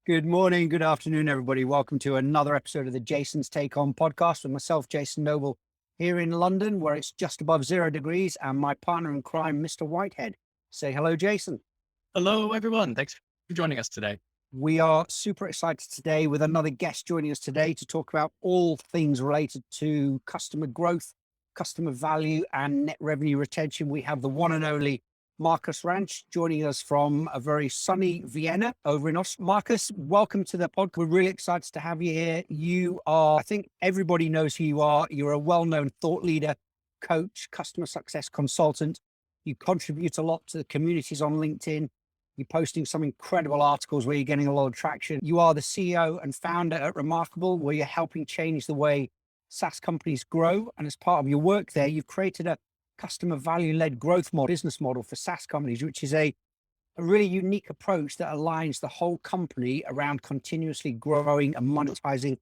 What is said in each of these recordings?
Good morning, good afternoon, everybody. Welcome to another episode of the Jason's Take On podcast with myself, Jason Noble, here in London, where it's just above 0 degrees, and my partner in crime, Mr. Whitehead. Say hello, Jason. Hello, everyone. Thanks for joining us today. We are super excited today with another guest joining us today to talk about all things related to customer growth, customer value, and net revenue retention. We have the one and only Markus Rentsch joining us from a very sunny Vienna over in Austria. Markus, welcome to the podcast. We're really excited to have you here. You are, I think everybody knows who you are. You're a well-known thought leader, coach, customer success consultant. You contribute a lot to the communities on LinkedIn. You're posting some incredible articles where you're getting a lot of traction. You are the CEO and founder at Remarkable, where you're helping change the way SaaS companies grow. And as part of your work there, you've created a customer value-led growth model, business model for SaaS companies, which is a really unique approach that aligns the whole company around continuously growing and monetizing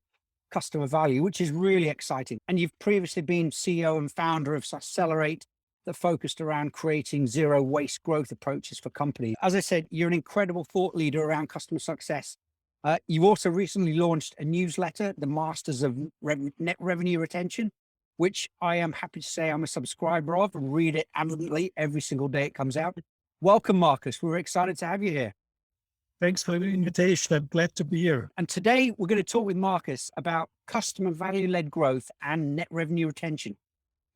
customer value, which is really exciting. And you've previously been CEO and founder of Accelerate, that focused around creating zero waste growth approaches for companies. As I said, you're an incredible thought leader around customer success. You also recently launched a newsletter, the Masters of Net Revenue Retention, which I am happy to say I'm a subscriber of and read it avidly every single day it comes out. Welcome, Markus. We're excited to have you here. Thanks for the invitation. I'm glad to be here. And today we're going to talk with Markus about customer value-led growth and net revenue retention,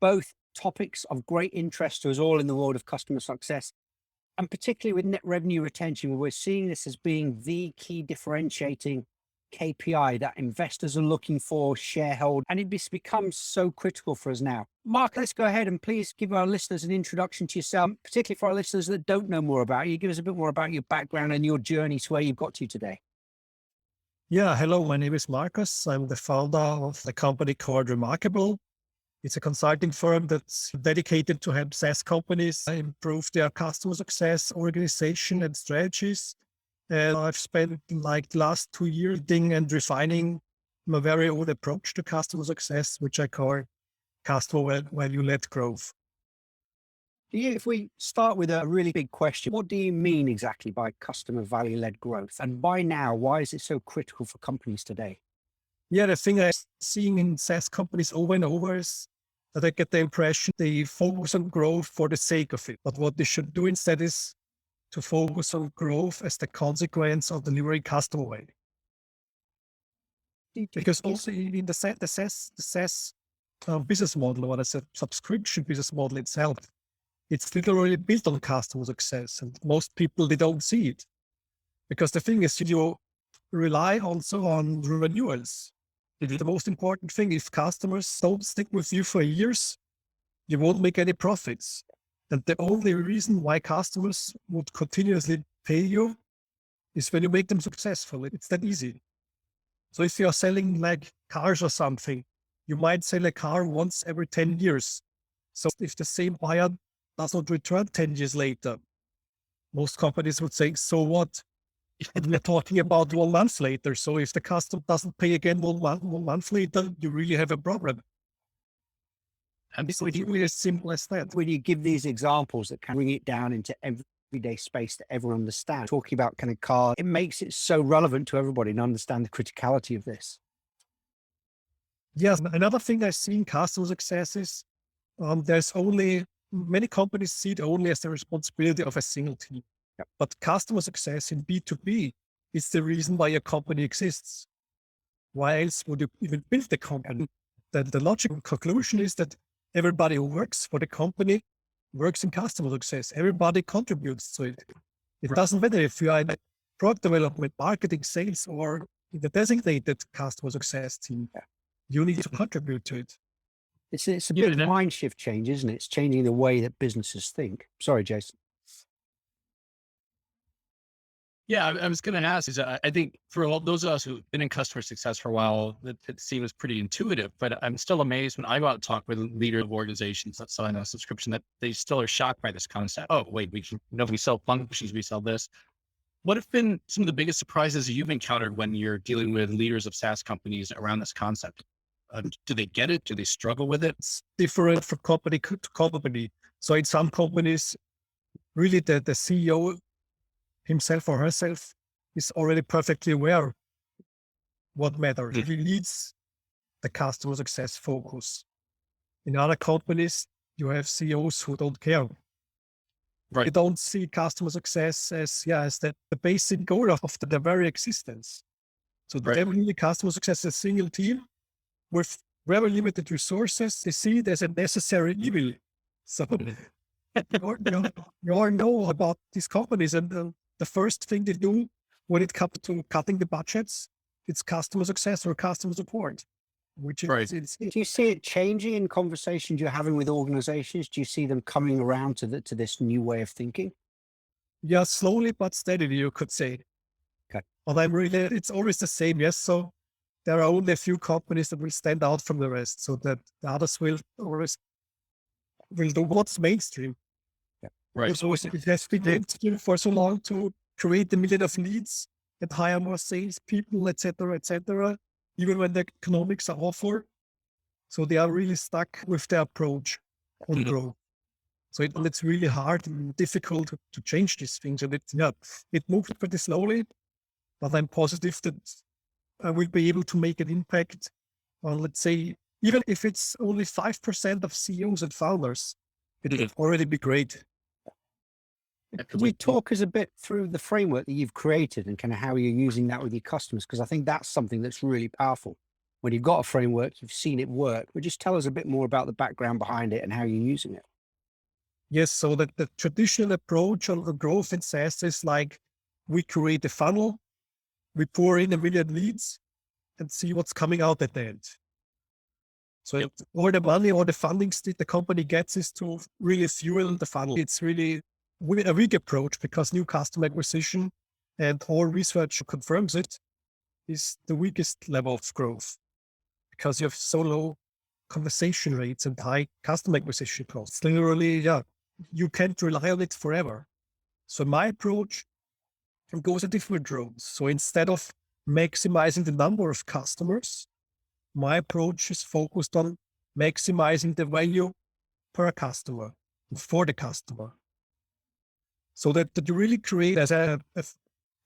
both topics of great interest to us all in the world of customer success, and particularly with net revenue retention, where we're seeing this as being the key differentiating KPI that investors are looking for, shareholders, and it's become so critical for us now. Mark, let's go ahead and please give our listeners an introduction to yourself, particularly for our listeners that don't know more about you. Give us a bit more about your background and your journey to where you've got to today. Yeah, hello, my name is Markus. I'm the founder of the company called Remarkable. It's a consulting firm that's dedicated to help SaaS companies improve their customer success, organization, and strategies. And I've spent like the last 2 years building and refining my very own approach to customer success, which I call customer value-led growth. If we start with a really big question, what do you mean exactly by customer value-led growth? And by now, why is it so critical for companies today? Yeah, the thing I'm seeing in SaaS companies over and over is that I get the impression they focus on growth for the sake of it. But what they should do instead is to focus on growth as the consequence of delivering customer value. Because also in the SaaS business model, or as a subscription business model itself, it's literally built on customer success. And most people, they don't see it. Because the thing is, you rely also on renewals. The most important thing, if customers don't stick with you for years, you won't make any profits. And the only reason why customers would continuously pay you is when you make them successful. It's that easy. So if you're selling like cars or something, you might sell a car once every 10 years. So if the same buyer does not return 10 years later, most companies would say, so what? And we're talking about 1 month later. So if the customer doesn't pay again 1 month later, you really have a problem. And it's really as simple as that. When you give these examples that can bring it down into everyday space that everyone understands, talking about kind of cars, it makes it so relevant to everybody and understand the criticality of this. Yes. Another thing I see in customer success is many companies see it only as the responsibility of a single team. Yep. But customer success in B2B is the reason why your company exists. Why else would you even build the company? The logical conclusion is that everybody who works for the company works in customer success. Everybody contributes to it. It doesn't matter if you are in product development, marketing, sales, or in the designated customer success team. You need to contribute to it. It's a big mind shift change, isn't it? It's changing the way that businesses think. Sorry, Jason. Yeah, I was going to ask I think for all those of us who've been in customer success for a while, it seems pretty intuitive, but I'm still amazed when I go out and talk with leaders of organizations that sign a subscription that they still are shocked by this concept. Oh, wait, we sell functions, we sell this. What have been some of the biggest surprises you've encountered when you're dealing with leaders of SaaS companies around this concept? Do they get it? Do they struggle with it? It's different from company to company. So in some companies, really the CEO himself or herself is already perfectly aware what matters. He leads the customer success focus. In other companies, you have CEOs who don't care. Right. They don't see customer success as the basic goal of their very existence. So Right. they really customer success as a single team with very limited resources. They see it as a necessary evil. So you all know about these companies, and the first thing they do when it comes to cutting the budgets, it's customer success or customer support, which Right. Do you see it changing in conversations you're having with organizations? Do you see them coming around to this new way of thinking? yeah, slowly but steadily, you could say. Okay. But it's always the same. Yes. So there are only a few companies that will stand out from the rest, so that the others will do what's mainstream. Right. So it has been mainstream for so long to create a million of leads and hire more sales people, etc., even when the economics are awful. So they are really stuck with their approach on growth. So it's really hard and difficult to change these things. And it moves pretty slowly, but I'm positive that I will be able to make an impact on, let's say, even if it's only 5% of CEOs and founders, it would already be great. Could you talk us a bit through the framework that you've created and kind of how you're using that with your customers? Because I think that's something that's really powerful. When you've got a framework, you've seen it work, but just tell us a bit more about the background behind it and how you're using it. Yes, so that the traditional approach on the growth in SaaS is like we create a funnel, we pour in 1 million leads and see what's coming out at the end. So all the money or the funding that the company gets is to really fuel the funnel. It's really a weak approach because new customer acquisition, and all research confirms it, is the weakest level of growth because you have so low conversation rates and high customer acquisition costs. Literally, you can't rely on it forever. So my approach goes a different route. So instead of maximizing the number of customers, my approach is focused on maximizing the value per customer for the customer. So that you really create, as a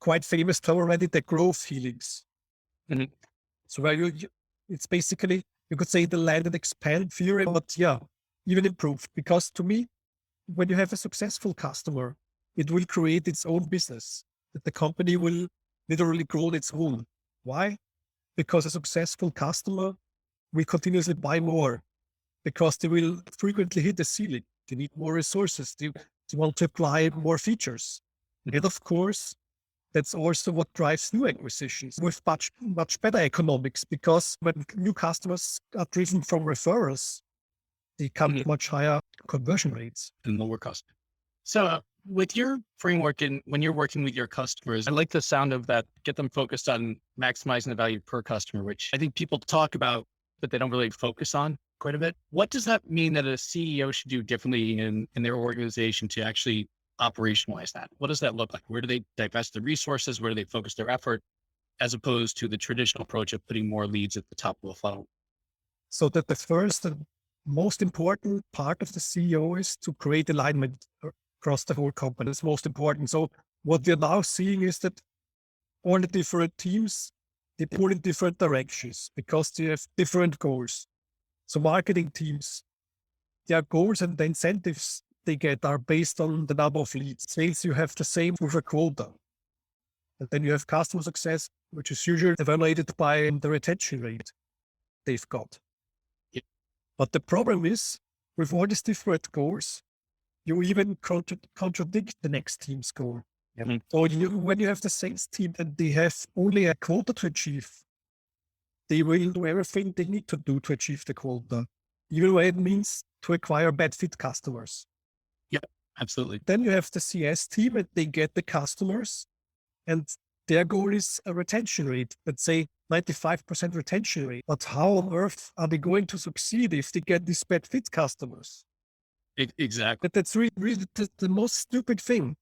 quite famous term already, the growth helix. So where it's basically, you could say, the land and expand theory, but even improved. Because to me, when you have a successful customer, it will create its own business, that the company will literally grow its own. Why? Because a successful customer will continuously buy more, because they will frequently hit the ceiling. They need more resources. They want to apply more features. And of course, that's also what drives new acquisitions with much better economics, because when new customers are driven from referrals, they come with much higher conversion rates. And lower cost. So with your framework and when you're working with your customers, I like the sound of that, get them focused on maximizing the value per customer, which I think people talk about, but they don't really focus on quite a bit. What does that mean that a CEO should do differently in their organization to actually operationalize that? What does that look like? Where do they divest the resources? Where do they focus their effort, as opposed to the traditional approach of putting more leads at the top of the funnel? So that the first and most important part of the CEO is to create alignment across the whole company. It's most important. So what we're now seeing is that all the different teams, they pull in different directions because they have different goals. So marketing teams, their goals and the incentives they get are based on the number of leads. Sales, you have the same with a quota. And then you have customer success, which is usually evaluated by the retention rate they've got. Yep. But the problem is, with all these different goals, you even contradict the next team's goal. Yep. So when you have the sales team and they have only a quota to achieve, they will do everything they need to do to achieve the quota, even when it means to acquire bad fit customers. Yeah, absolutely. Then you have the CS team and they get the customers, and their goal is a retention rate, let's say 95% retention rate. But how on earth are they going to succeed if they get these bad fit customers? Exactly. But that's really the most stupid thing.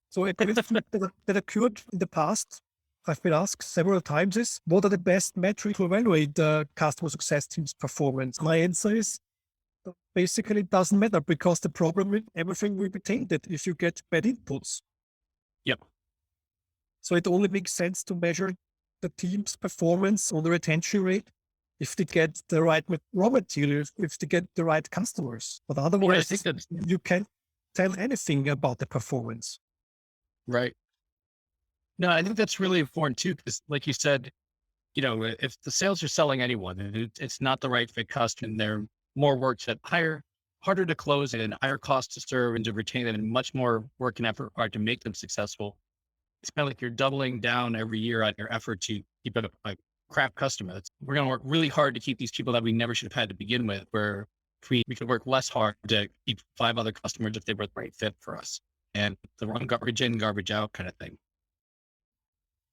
So a question that occurred in the past, I've been asked several times, is what are the best metrics to evaluate the customer success team's performance? My answer is basically it doesn't matter, because the problem with everything will be tainted if you get bad inputs. Yep. So it only makes sense to measure the team's performance on the retention rate if they get the right raw materials, if they get the right customers. But Yeah, I otherwise, think that's you can't tell anything about the performance. right. No, I think that's really important too, because like you said, if the sales are selling anyone and it's not the right fit customer and they're more work at harder to close and higher cost to serve and to retain them and much more work and effort required to make them successful. It's kind of like you're doubling down every year on your effort to keep a crap customer. We're going to work really hard to keep these people that we never should have had to begin with, where if we could work less hard to keep 5 other customers if they were the right fit for us and the wrong garbage in, garbage out kind of thing.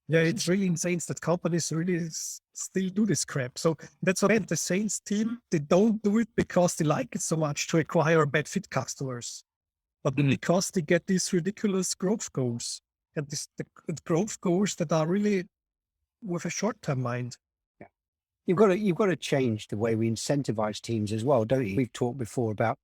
Yeah, it's really insane that companies really still do this crap. So that's what I meant. The sales team, they don't do it because they like it so much to acquire bad fit customers, but because they get these ridiculous growth goals and the growth goals that are really with a short-term mind. Yeah. You've got to change the way we incentivize teams as well, don't you? We've talked before about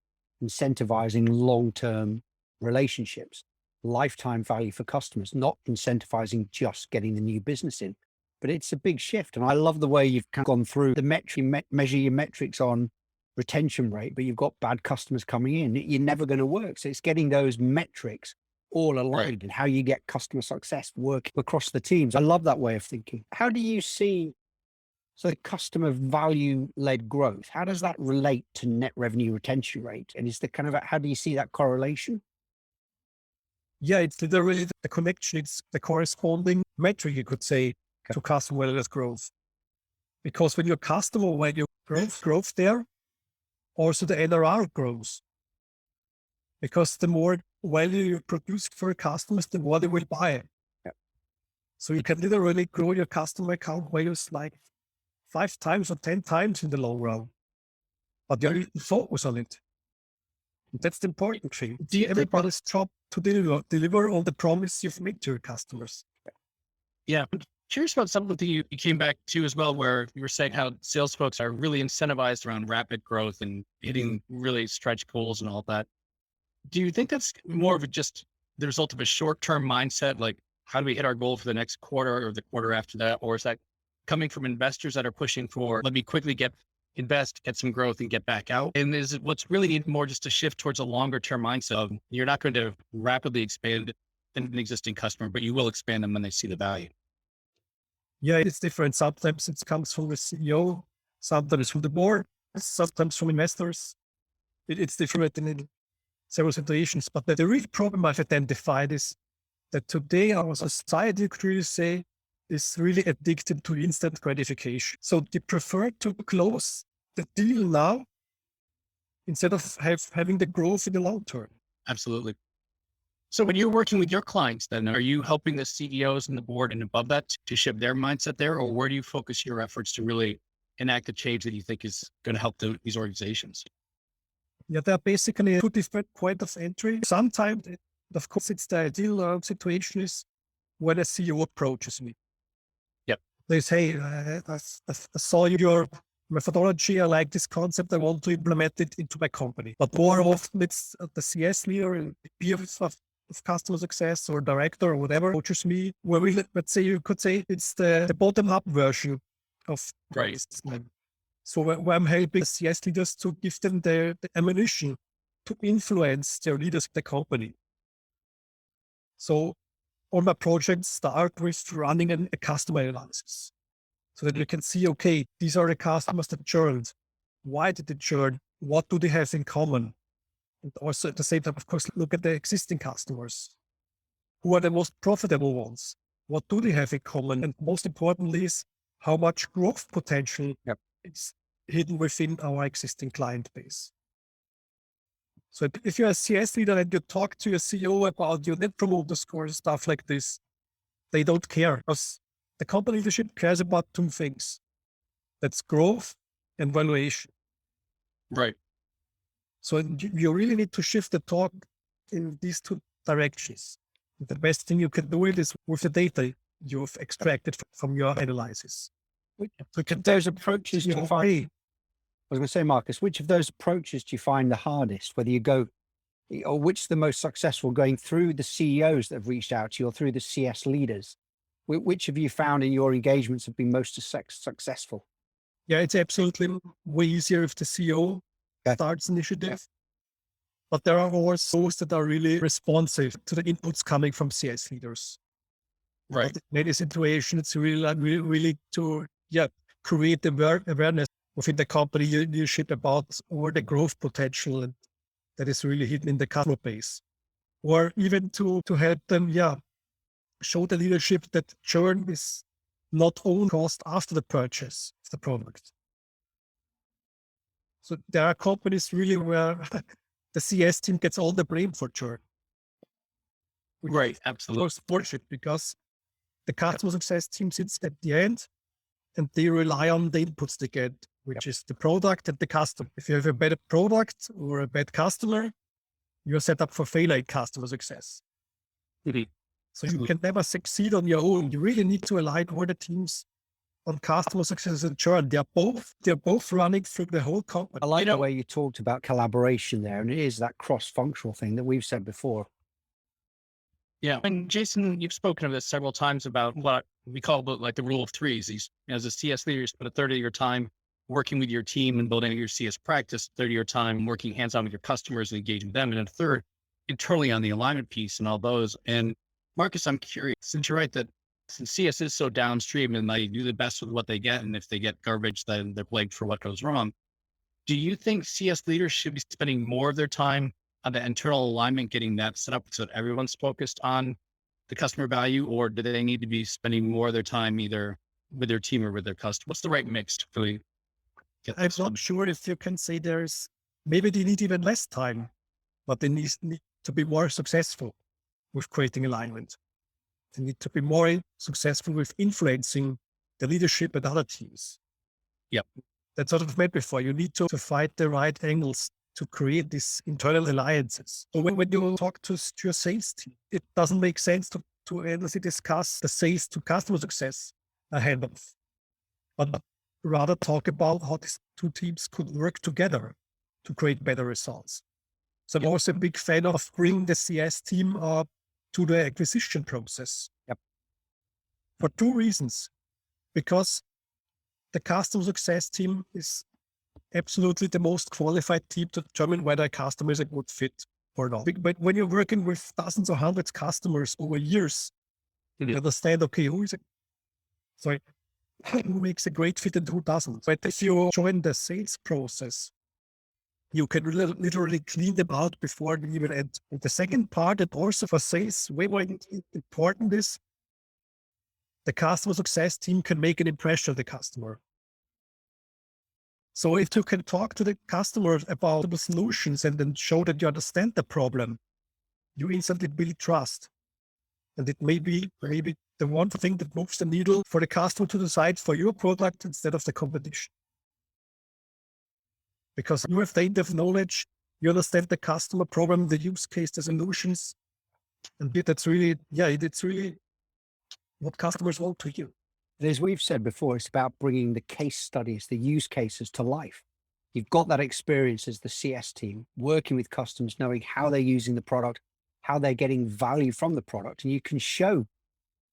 incentivizing long-term relationships, lifetime value for customers, not incentivizing just getting the new business in. But it's a big shift. And I love the way you've kind of gone through the measure your metrics on retention rate, but you've got bad customers coming in. You're never going to work. So it's getting those metrics all aligned and how you get customer success working across the teams. I love that way of thinking. How do you see the customer value led growth? How does that relate to net revenue retention rate? And is the kind of, how do you see that correlation? Yeah, it's literally the connection. It's the corresponding metric, you could say, to customer value growth. Because when your customer value growth there, also the NRR grows. Because the more value you produce for your customers, the more they will buy. Yep. So you can literally grow your customer account values like 5 times or 10 times in the long run. But you need to focus on it. That's the important thing. It's everybody's job to deliver on the promise you've made to your customers. Yeah. I'm curious about something that you came back to as well, where you were saying how sales folks are really incentivized around rapid growth and hitting really stretch goals and all that. Do you think that's more of just the result of a short-term mindset? Like, how do we hit our goal for the next quarter or the quarter after that? Or is that coming from investors that are pushing for, let me quickly invest, get some growth and get back out? And is it what's really needed more just a shift towards a longer term mindset of you're not going to rapidly expand an existing customer, but you will expand them when they see the value? Yeah, it's different. Sometimes it comes from the CEO, sometimes from the board, sometimes from investors. It's different in several situations. But the real problem I've identified is that today our society, could really say, is really addicted to instant gratification. So they prefer to close the deal now instead of having the growth in the long term. Absolutely. So when you're working with your clients, then are you helping the CEOs and the board and above that to shift their mindset there? Or where do you focus your efforts to really enact the change that you think is going to help these organizations? Yeah, there are basically 2 different points of entry. Sometimes, of course, it's the ideal situation is when a CEO approaches me. Yep. They say, I saw your methodology. I like this concept. I want to implement it into my company. But more often it's the CS leader and VP of customer success or director or whatever approaches me, where let's say, you could say it's the bottom-up version of Right. So where I'm helping the CS leaders to give them the ammunition to influence their leaders of the company. So all my projects start with running a customer analysis so that you can see, okay, these are the customers that churned. Why did they churn? What do they have in common? And also at the same time, of course, look at the existing customers. Who are the most profitable ones? What do they have in common? And most importantly is how much growth potential is hidden within our existing client base. So if you're a CS leader and you talk to your CEO about your net promoter score, stuff like this, they don't care because the company leadership cares about 2 things. That's growth and valuation. Right. So you really need to shift the talk in these 2 directions. The best thing you can do it is with the data you've extracted from your analysis. So those approaches to find, I was going to say, Markus, which of those approaches do you find the hardest? Whether you go, or which is the most successful, going through the CEOs that have reached out to you or through the CS leaders? Which have you found in your engagements have been most successful? Yeah, it's absolutely way easier if the CEO starts initiative. But there are also those that are really responsive to the inputs coming from CS leaders. Right. But in many situations, it's really to create awareness within the company leadership about or the growth potential that is really hidden in the customer base, or even to help them show the leadership that churn is not only cost after the purchase of the product. So there are companies really where the CS team gets all the blame for churn. Right. Absolutely. Of course, bullshit, because the customer success team sits at the end and they rely on the inputs they get, which is the product and the customer. If you have a bad product or a bad customer, you're set up for failure in customer success. So you can never succeed on your own. You really need to align all the teams on customer success and churn. They're both running through the whole company. I like the way you talked about collaboration there, and it is that cross-functional thing that we've said before. Yeah. And Jason, you've spoken of this several times about what we call like the rule of threes. These, as a CS leader, you spend a third of your time working with your team and building your CS practice, a third of your time working hands-on with your customers and engaging them, and a third internally on the alignment piece and all those. And Markus, I'm curious, since you're right that since CS is so downstream and they do the best with what they get, and if they get garbage, then they're blamed for what goes wrong. Do you think CS leaders should be spending more of their time on the internal alignment, getting that set up so that everyone's focused on the customer value, or do they need to be spending more of their time either with their team or with their customer? What's the right mix to really get I'm not sure if you can say maybe they need even less time, but they need to be more successful with creating alignment. They need to be more successful with influencing the leadership and other teams. Yep. That's what I've made before. You need to find the right angles to create these internal alliances. So when you talk to your sales team, it doesn't make sense to endlessly discuss the sales to customer success ahead of, but rather talk about how these two teams could work together to create better results. So I'm also a big fan of bringing the CS team up to the acquisition process. Yep. For two reasons. Because the customer success team is absolutely the most qualified team to determine whether a customer is a good fit or not. But when you're working with dozens or hundreds of customers over years, you understand, okay, who makes a great fit and who doesn't. But if you join the sales process, you can literally clean them out before they even end. And the second part, that also for sales, way more important, is the customer success team can make an impression of the customer. So if you can talk to the customers about the solutions and then show that you understand the problem, you instantly build trust. And it may be the one thing that moves the needle for the customer to decide for your product instead of the competition. Because you have the in-depth knowledge, you understand the customer problem, the use case, the solutions. And that's really, it's really what customers want to hear. As we've said before, it's about bringing the case studies, the use cases to life. You've got that experience as the CS team, working with customers, knowing how they're using the product, how they're getting value from the product. And you can show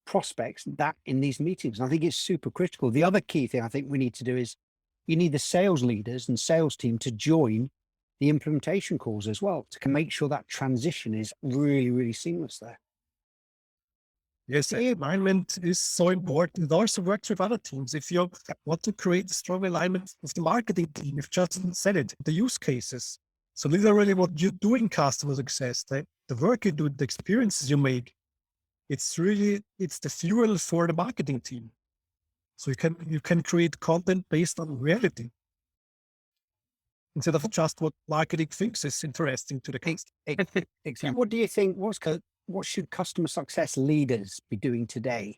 prospects that in these meetings. And I think it's super critical. The other key thing I think we need to do is you need the sales leaders and sales team to join the implementation calls as well, to make sure that transition is really, really seamless there. Yes, alignment is so important. It also works with other teams. If you want to create strong alignment with the marketing team, you've just said it, the use cases. So literally what you do in customer success, the work you do, the experiences you make, it's the fuel for the marketing team. So you can create content based on reality instead of just what marketing thinks is interesting to the customer. Exactly. What do you think? What should customer success leaders be doing today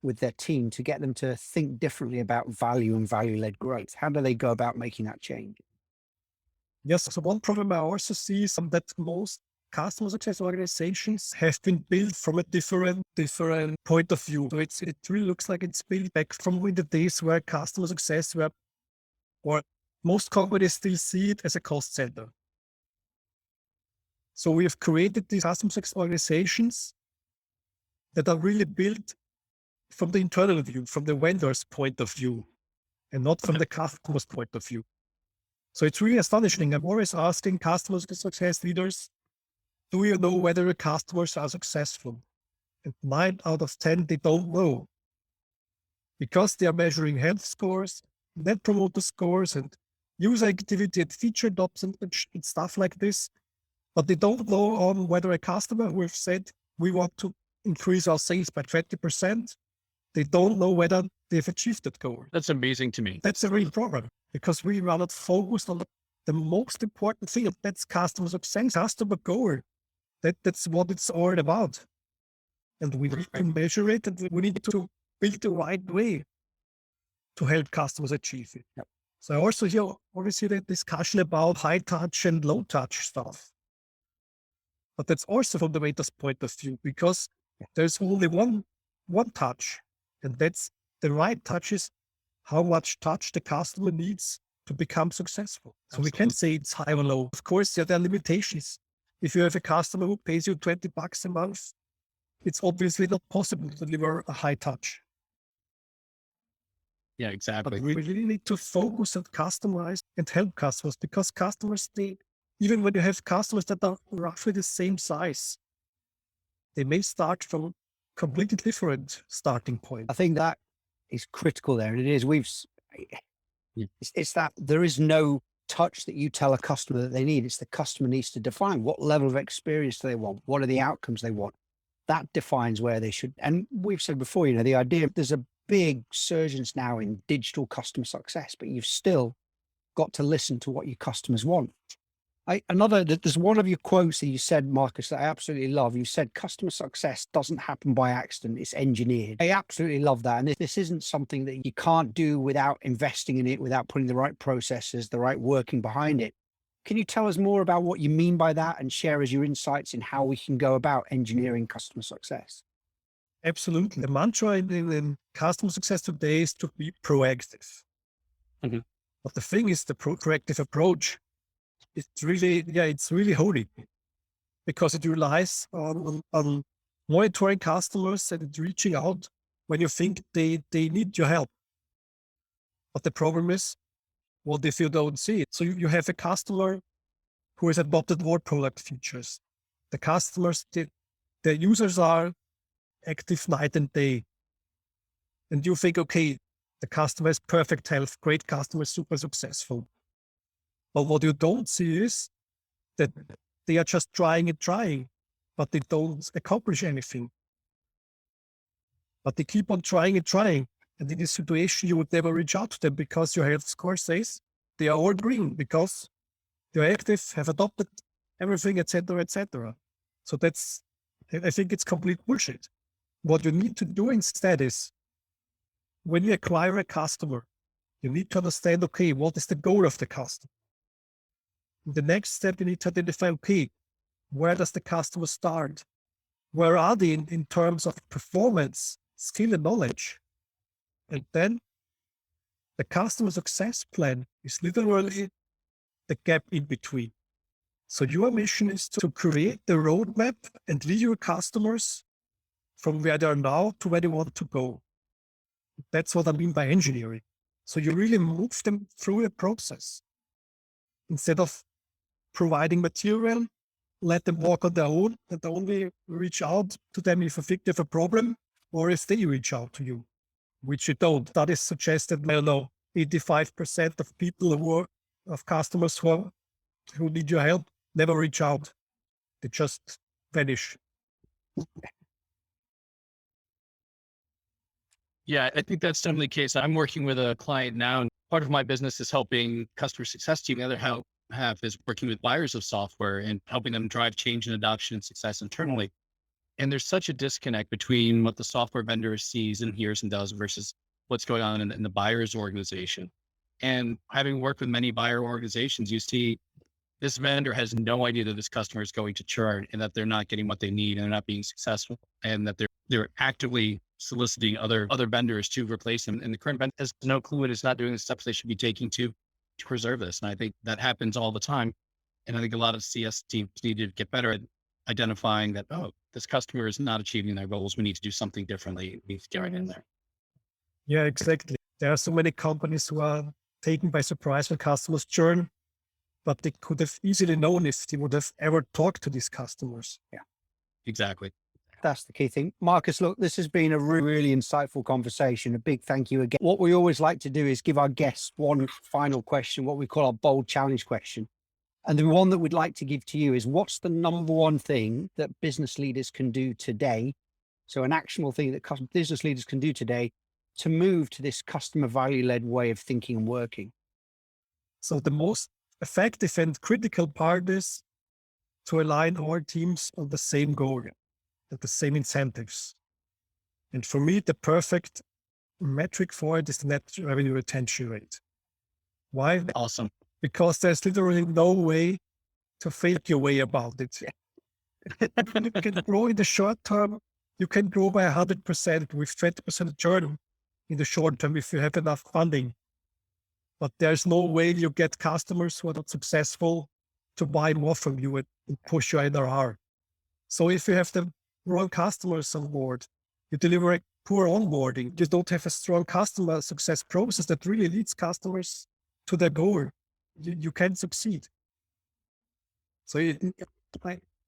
with their team to get them to think differently about value and value-led growth? How do they go about making that change? Yes. So one problem I also see is that most customer success organizations have been built from a different point of view. So it really looks like it's built back from the days where customer success or most companies still see it as a cost center. So we have created these customer success organizations that are really built from the internal view, from the vendor's point of view, and not from the customer's point of view. So it's really astonishing. I'm always asking customer success leaders, do you know whether your customers are successful? And 9 out of 10, they don't know, because they are measuring health scores, net promoter scores, and user activity and feature adoption and stuff like this. But they don't know on whether a customer who have said, we want to increase our sales by 20%, they don't know whether they've achieved that goal. That's amazing to me. That's a real problem, because we are not focused on the most important thing. That's customer success, customer goal. That's what it's all about. And we need to measure it, and we need to build the right way to help customers achieve it. Yep. So I also hear obviously the discussion about high touch and low touch stuff. But that's also from the vendor's point of view, because there's only one touch, and that's the right touch is how much touch the customer needs to become successful. So Absolutely. we can't say it's high or low. Of course, there are limitations. If you have a customer who pays you $20 a month, it's obviously not possible to deliver a high touch. Yeah, But exactly. we really need to focus and customize and help customers, because customers, even when you have customers that are roughly the same size, they may start from completely different starting point. I think that is critical there. And it is, Yeah. it's that there is no touch that you tell a customer that they need. It's the customer needs to define what level of experience do they want. What are the outcomes they want? That defines where they should. And we've said before, the idea, there's a big surgence now in digital customer success, but you've still got to listen to what your customers want. There's one of your quotes that you said, Markus, that I absolutely love. You said customer success doesn't happen by accident, it's engineered. I absolutely love that. And this isn't something that you can't do without investing in it, without putting the right processes, the right working behind it. Can you tell us more about what you mean by that and share as your insights in how we can go about engineering customer success? Absolutely. The mantra in customer success today is to be proactive. Mhm. But the thing is, the proactive approach, it's really holy, because it relies on monitoring customers and reaching out when you think they need your help. But the problem is, what if you don't see it? So you have a customer who has adopted more product features. The customers, the users are active night and day. And you think, okay, the customer has perfect health, great customer, super successful. But what you don't see is that they are just trying, but they don't accomplish anything. But they keep on trying. And in this situation, you would never reach out to them, because your health score says they are all green, because they're active, have adopted everything, etc., etc. So I think it's complete bullshit. What you need to do instead is, when you acquire a customer, you need to understand, okay, what is the goal of the customer? In the next step, you need to identify, okay, where does the customer start? Where are they in terms of performance, skill, and knowledge? And then the customer success plan is literally the gap in between. So your mission is to create the roadmap and lead your customers from where they are now to where they want to go. That's what I mean by engineering. So you really move them through a process. Instead of providing material, let them walk on their own, and only reach out to them if you think they have a problem, or if they reach out to you, which you don't. Studies suggest that, 85% of people of customers who need your help never reach out. They just vanish. Yeah, I think that's definitely the case. I'm working with a client now, and part of my business is helping customer success team. The other half is working with buyers of software and helping them drive change and adoption and success internally. And there's such a disconnect between what the software vendor sees and hears and does versus what's going on in the buyer's organization. And having worked with many buyer organizations, you see this vendor has no idea that this customer is going to churn and that they're not getting what they need and they're not being successful, and that they're actively soliciting other vendors to replace them. And the current vendor has no clue and is not doing the steps they should be taking to preserve this. And I think that happens all the time. And I think a lot of CS teams need to get better at identifying that, oh, this customer is not achieving their goals. We need to do something differently. We need to get right in there. Yeah, exactly. There are so many companies who are taken by surprise when customers churn, but they could have easily known if they would have ever talked to these customers. Yeah, exactly. That's the key thing. Markus, look, this has been a really insightful conversation. A big thank you again. What we always like to do is give our guests one final question, what we call our bold challenge question. And the one that we'd like to give to you is, what's the number one thing that business leaders can do today? So an actionable thing that business leaders can do today to move to this customer value-led way of thinking and working. So the most effective and critical part is to align all teams on the same goal and the same incentives. And for me, the perfect metric for it is the net revenue retention rate. Why? Awesome. Because there's literally no way to fake your way about it. You can grow in the short term. You can grow by 100% with 20% churn in the short term if you have enough funding. But there's no way you get customers who are not successful to buy more from you and push your NRR. So if you have the wrong customers on board, you deliver a poor onboarding, you don't have a strong customer success process that really leads customers to their goal, you can't succeed. So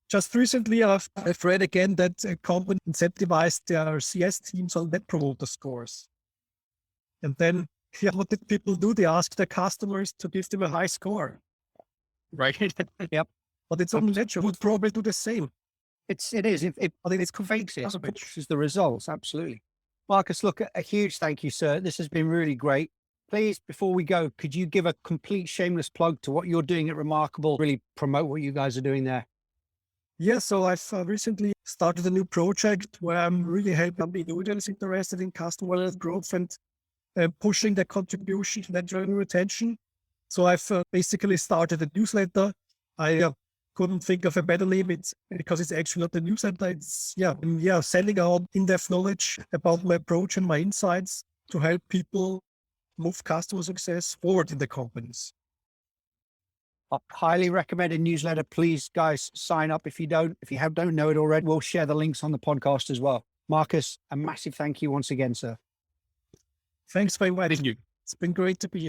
just recently, I've read again that a company incentivized their CS teams on net promoter scores. And then, what did people do? They asked their customers to give them a high score. Right. Yep. But its own ledger would probably do the same. It is. I think it's fakes it, which is the results. Absolutely. Markus, look, a huge thank you, sir. This has been really great. Please, before we go, could you give a complete shameless plug to what you're doing at Remarkable, really promote what you guys are doing there? Yeah, so I've recently started a new project where I'm really helping individuals interested in customer growth and pushing the contribution to net revenue retention. So I've basically started a newsletter. I couldn't think of a better name. It's because it's actually not a newsletter. It's sending out in-depth knowledge about my approach and my insights to help people move customer success forward in the companies. I highly recommend a newsletter. Please, guys, sign up if you don't know it already. We'll share the links on the podcast as well. Markus, a massive thank you once again, sir. Thanks for inviting Thank you. It's been great to be here.